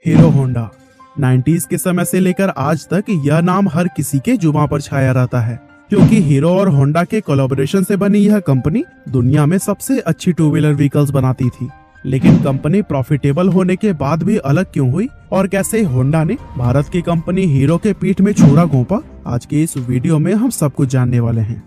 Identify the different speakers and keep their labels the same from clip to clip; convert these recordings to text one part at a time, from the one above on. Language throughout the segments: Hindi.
Speaker 1: हीरो होंडा 90s के समय से लेकर आज तक यह नाम हर किसी के जुबान पर छाया रहता है, क्योंकि हीरो और होंडा के कोलैबोरेशन से बनी यह कंपनी दुनिया में सबसे अच्छी टू व्हीलर व्हीकल्स बनाती थी। लेकिन कंपनी प्रॉफिटेबल होने के बाद भी अलग क्यों हुई और कैसे होंडा ने भारत की कंपनी हीरो के पीठ में छुरा घोंपा, आज के इस वीडियो में हम सब कुछ जानने वाले हैं।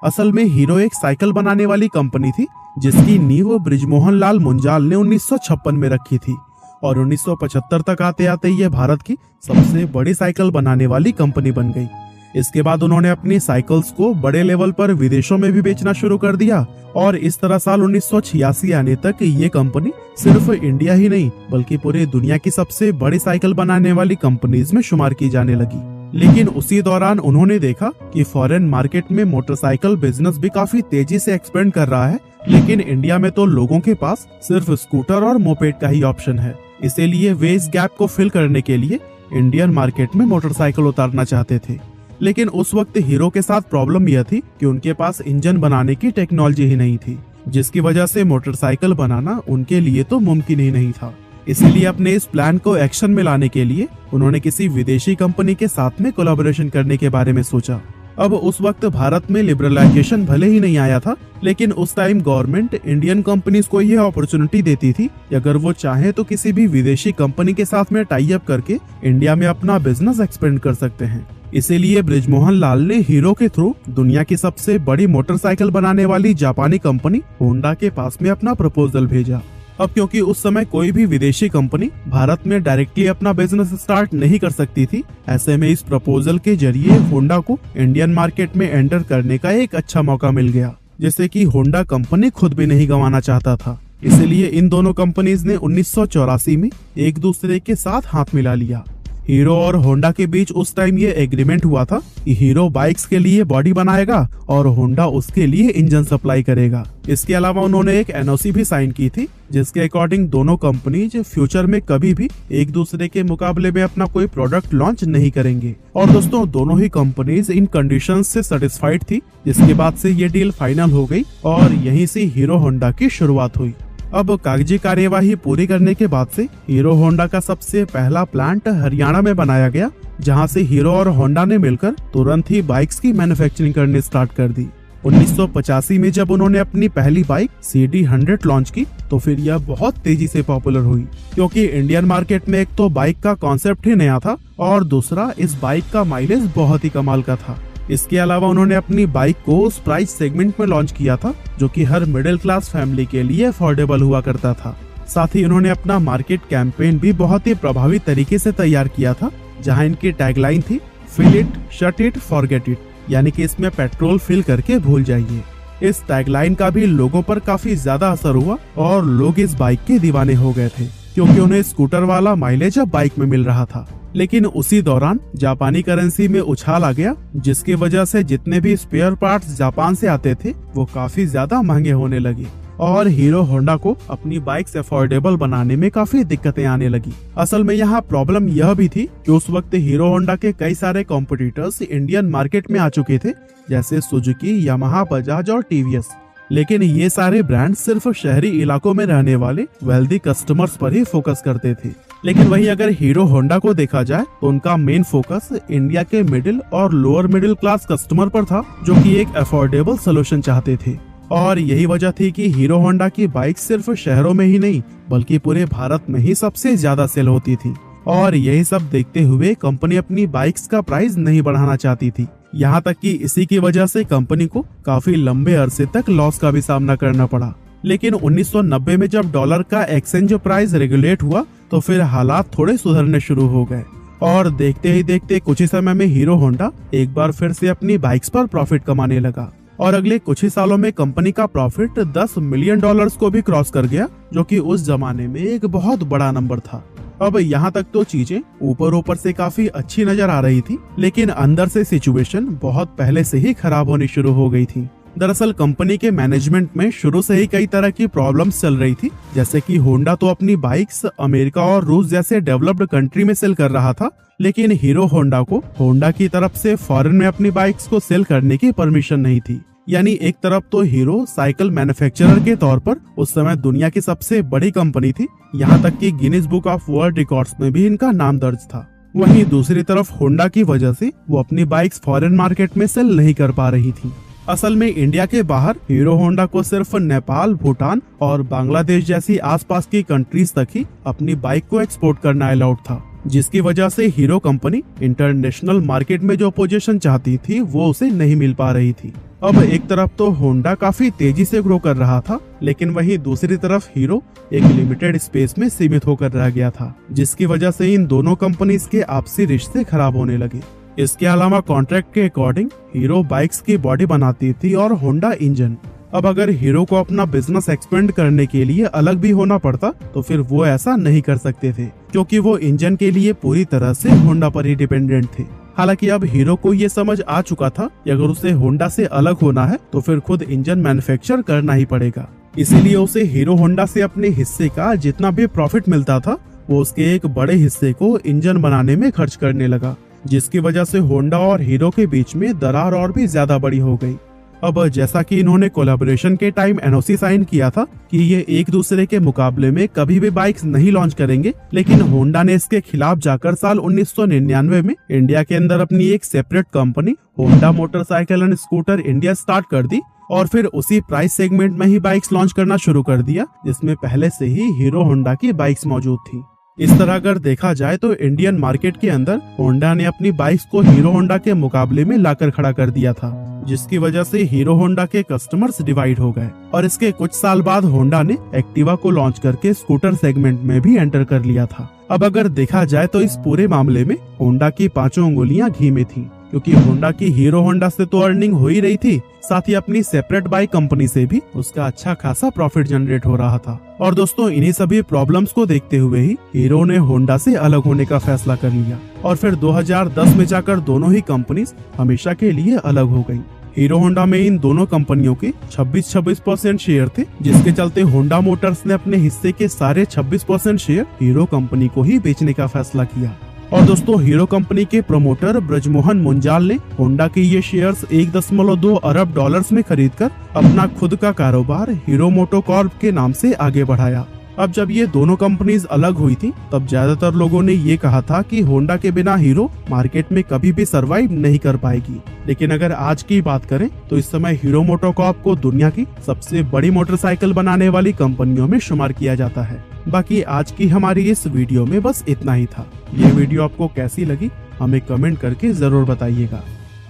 Speaker 1: असल में हीरो एक साइकिल बनाने वाली कंपनी थी जिसकी नींव बृजमोहन लाल मुंजाल ने 1956 में रखी थी और 1975 तक आते आते ये भारत की सबसे बड़ी साइकिल बनाने वाली कंपनी बन गई। इसके बाद उन्होंने अपनी साइकिल्स को बड़े लेवल पर विदेशों में भी बेचना शुरू कर दिया और इस तरह साल 1986 आने तक ये कंपनी सिर्फ इंडिया ही नहीं बल्कि पूरी दुनिया की सबसे बड़ी साइकिल बनाने वाली कंपनीज में शुमार की जाने लगी। लेकिन उसी दौरान उन्होंने देखा कि फॉरेन मार्केट में मोटरसाइकिल बिजनेस भी काफी तेजी से एक्सपेंड कर रहा है, लेकिन इंडिया में तो लोगों के पास सिर्फ स्कूटर और मोपेड का ही ऑप्शन है। इसीलिए वे इस गैप को फिल करने के लिए इंडियन मार्केट में मोटरसाइकिल उतारना चाहते थे। लेकिन उस वक्त हीरो के साथ प्रॉब्लम यह थी कि उनके पास इंजन बनाने की टेक्नोलॉजी ही नहीं थी, जिसकी वजह से मोटरसाइकिल बनाना उनके लिए तो मुमकिन ही नहीं था। इसीलिए अपने इस प्लान को एक्शन में लाने के लिए उन्होंने किसी विदेशी कंपनी के साथ में कोलैबोरेशन करने के बारे में सोचा। अब उस वक्त भारत में लिबरलाइजेशन भले ही नहीं आया था, लेकिन उस टाइम गवर्नमेंट इंडियन कंपनीज को यह अपॉर्चुनिटी देती थी कि अगर वो चाहे तो किसी भी विदेशी कंपनी के साथ में टाई अप करके इंडिया में अपना बिजनेस एक्सपेंड कर सकते हैं। इसीलिए बृजमोहन लाल ने हीरो के थ्रू दुनिया की सबसे बड़ी मोटरसाइकिल बनाने वाली जापानी कंपनी होंडा के पास में अपना प्रपोजल भेजा। अब क्योंकि उस समय कोई भी विदेशी कंपनी भारत में डायरेक्टली अपना बिजनेस स्टार्ट नहीं कर सकती थी, ऐसे में इस प्रपोजल के जरिए होंडा को इंडियन मार्केट में एंटर करने का एक अच्छा मौका मिल गया, जैसे कि होंडा कंपनी खुद भी नहीं गंवाना चाहता था। इसलिए इन दोनों कंपनीज ने 1984 में एक दूसरे के साथ हाथ मिला लिया। हीरो और होंडा के बीच उस टाइम ये एग्रीमेंट हुआ था कि हीरो बाइक्स के लिए बॉडी बनाएगा और होंडा उसके लिए इंजन सप्लाई करेगा। इसके अलावा उन्होंने एक एनओसी भी साइन की थी जिसके अकॉर्डिंग दोनों कंपनीज फ्यूचर में कभी भी एक दूसरे के मुकाबले में अपना कोई प्रोडक्ट लॉन्च नहीं करेंगे। और दोस्तों, दोनों ही कंपनीज इन कंडीशंस से सेटिस्फाइड थी, जिसके बाद से ये डील फाइनल हो गई और यहीं से हीरो होंडा की शुरुआत हुई। अब कागजी कार्यवाही पूरी करने के बाद से हीरो होंडा का सबसे पहला प्लांट हरियाणा में बनाया गया, जहां से हीरो और होंडा ने मिलकर तुरंत ही बाइक्स की मैन्युफैक्चरिंग करनी स्टार्ट कर दी। 1985 में जब उन्होंने अपनी पहली बाइक CD100 लॉन्च की तो फिर यह बहुत तेजी से पॉपुलर हुई, क्योंकि इंडियन मार्केट में एक तो बाइक का कॉन्सेप्ट ही नया था और दूसरा इस बाइक का माइलेज बहुत ही कमाल का था। इसके अलावा उन्होंने अपनी बाइक को उस प्राइस सेगमेंट में लॉन्च किया था जो कि हर मिडिल क्लास फैमिली के लिए अफोर्डेबल हुआ करता था। साथ ही उन्होंने अपना मार्केट कैंपेन भी बहुत ही प्रभावी तरीके से तैयार किया था, जहां इनकी टैगलाइन थी fill it, shut it, forget it, यानी कि इसमें पेट्रोल फिल करके भूल जाइए। इस टैगलाइन का भी लोगों पर काफी ज्यादा असर हुआ और लोग इस बाइक के दीवाने हो गए थे, क्योंकि उन्हें स्कूटर वाला माइलेज अब बाइक में मिल रहा था। लेकिन उसी दौरान जापानी करेंसी में उछाल आ गया, जिसकी वजह से जितने भी स्पेयर पार्ट्स जापान से आते थे वो काफी ज्यादा महंगे होने लगे और हीरो होंडा को अपनी बाइक्स अफोर्डेबल बनाने में काफी दिक्कतें आने लगी। असल में यहाँ प्रॉब्लम यह भी थी कि उस वक्त हीरो होंडा के कई सारे कॉम्पिटिटर्स इंडियन मार्केट में आ चुके थे, जैसे सुजुकी, यामाहा, बजाज और टीवीएस। लेकिन ये सारे ब्रांड सिर्फ शहरी इलाकों में रहने वाले वेल्दी कस्टमर्स पर ही फोकस करते थे। लेकिन वहीं अगर हीरो होंडा को देखा जाए तो उनका मेन फोकस इंडिया के मिडिल और लोअर मिडिल क्लास कस्टमर पर था, जो कि एक अफोर्डेबल सोल्यूशन चाहते थे। और यही वजह थी कि हीरो होंडा की बाइक सिर्फ शहरों में ही नहीं बल्कि पूरे भारत में ही सबसे ज्यादा सेल होती थी। और यही सब देखते हुए कंपनी अपनी बाइक्स का प्राइस नहीं बढ़ाना चाहती थी, यहाँ तक कि इसी की वजह से कंपनी को काफी लंबे अरसे तक लॉस का भी सामना करना पड़ा। लेकिन 1990 में जब डॉलर का एक्सचेंज प्राइस रेगुलेट हुआ तो फिर हालात थोड़े सुधरने शुरू हो गए और देखते ही देखते कुछ ही समय में हीरो होंडा एक बार फिर से अपनी बाइक्स पर प्रॉफिट कमाने लगा और अगले कुछ ही सालों में कंपनी का प्रॉफिट $10 मिलियन को भी क्रॉस कर गया, जो कि उस जमाने में एक बहुत बड़ा नंबर था। अब यहाँ तक तो चीजें ऊपर से काफी अच्छी नजर आ रही थी, लेकिन अंदर से सिचुएशन बहुत पहले से ही खराब होनी शुरू हो गई थी। दरअसल कंपनी के मैनेजमेंट में शुरू से ही कई तरह की प्रॉब्लम्स चल रही थी, जैसे कि होंडा तो अपनी बाइक्स अमेरिका और रूस जैसे डेवलप्ड कंट्री में सेल कर रहा था, लेकिन हीरो होंडा को होंडा की तरफ से फॉरेन में अपनी बाइक्स को सेल करने की परमिशन नहीं थी। यानी एक तरफ तो हीरो साइकिल मैन्युफैक्चरर के तौर पर उस समय दुनिया की सबसे बड़ी कंपनी थी, यहाँ तक कि Guinness book of world records में भी इनका नाम दर्ज था। वहीं दूसरी तरफ होंडा की वजह से वो अपनी बाइक्स फॉरेन मार्केट में सेल नहीं कर पा रही थी। असल में इंडिया के बाहर हीरो होंडा को सिर्फ नेपाल, भूटान और बांग्लादेश जैसी आसपास की कंट्रीज तक ही अपनी बाइक को एक्सपोर्ट करना अलाउड था, जिसकी वजह से हीरो कंपनी इंटरनेशनल मार्केट में जो पोजीशन चाहती थी वो उसे नहीं मिल पा रही थी। अब एक तरफ तो होंडा काफी तेजी से ग्रो कर रहा था, लेकिन वहीं दूसरी तरफ हीरो एक लिमिटेड स्पेस में सीमित होकर रह गया था, जिसकी वजह से इन दोनों कंपनीज के आपसी रिश्ते खराब होने लगे। इसके अलावा कॉन्ट्रैक्ट के अकॉर्डिंग हीरो बाइक्स की बॉडी बनाती थी और होंडा इंजन। अब अगर हीरो को अपना बिजनेस एक्सपेंड करने के लिए अलग भी होना पड़ता तो फिर वो ऐसा नहीं कर सकते थे, क्योंकि वो इंजन के लिए पूरी तरह से होंडा पर ही डिपेंडेंट थे। हालांकि अब हीरो को ये समझ आ चुका था कि अगर उसे होंडा से अलग होना है तो फिर खुद इंजन मैन्युफैक्चर करना ही पड़ेगा। इसीलिए उसे हीरो होंडा से अपने हिस्से का जितना भी प्रॉफिट मिलता था वो उसके एक बड़े हिस्से को इंजन बनाने में खर्च करने लगा, जिसकी वजह से होंडा और हीरो के बीच में दरार और भी ज्यादा बड़ी हो गई। अब जैसा कि इन्होंने कोलैबोरेशन के टाइम एनओसी साइन किया था कि ये एक दूसरे के मुकाबले में कभी भी बाइक्स नहीं लॉन्च करेंगे, लेकिन होंडा ने इसके खिलाफ जाकर साल 1999 में इंडिया के अंदर अपनी एक separate company Honda motorcycle and scooter India start कर दी और फिर उसी प्राइस सेगमेंट में ही बाइक्स लॉन्च करना शुरू कर दिया, जिसमें पहले से ही हीरो होंडा की बाइक्स मौजूद थी। इस तरह अगर देखा जाए तो इंडियन मार्केट के अंदर होंडा ने अपनी बाइक्स को हीरो होंडा के मुकाबले में लाकर खड़ा कर दिया था, जिसकी वजह से हीरो होंडा के कस्टमर्स डिवाइड हो गए और इसके कुछ साल बाद होंडा ने एक्टिवा को लॉन्च करके स्कूटर सेगमेंट में भी एंटर कर लिया था। अब अगर देखा जाए तो इस पूरे मामले में होंडा की पांचों उंगलियां घी में थी, क्योंकि होंडा की हीरो होंडा से तो अर्निंग हो ही रही थी, साथ ही अपनी सेपरेट बाइक कंपनी से भी उसका अच्छा खासा प्रॉफिट जनरेट हो रहा था। और दोस्तों इन्हीं सभी प्रॉब्लम्स को देखते हुए ही हीरो ने होंडा से अलग होने का फैसला कर लिया और फिर 2010 में जाकर दोनों ही कंपनीज हमेशा के लिए अलग हो गयी। हीरो होंडा में इन दोनों कंपनियों के 26% शेयर थे, जिसके चलते होंडा मोटर्स ने अपने हिस्से के सारे 26% शेयर हीरो कंपनी को ही बेचने का फैसला किया। और दोस्तों हीरो कंपनी के प्रमोटर ब्रजमोहन मुंजाल ने होंडा के ये शेयर्स 1.2 अरब डॉलर्स में खरीदकर अपना खुद का कारोबार हीरो मोटोकॉर्प के नाम से आगे बढ़ाया। अब जब ये दोनों कंपनीज अलग हुई थी तब ज्यादातर लोगों ने ये कहा था कि होंडा के बिना हीरो मार्केट में कभी भी सरवाइव नहीं कर पाएगी, लेकिन अगर आज की बात करें तो इस समय हीरो मोटोकॉर्प को दुनिया की सबसे बड़ी मोटरसाइकिल बनाने वाली कंपनियों में शुमार किया जाता है। बाकी आज की हमारी इस वीडियो में बस इतना ही था। ये वीडियो आपको कैसी लगी हमें कमेंट करके जरूर बताइएगा।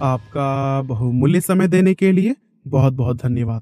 Speaker 1: आपका बहुमूल्य समय देने के लिए बहुत बहुत धन्यवाद।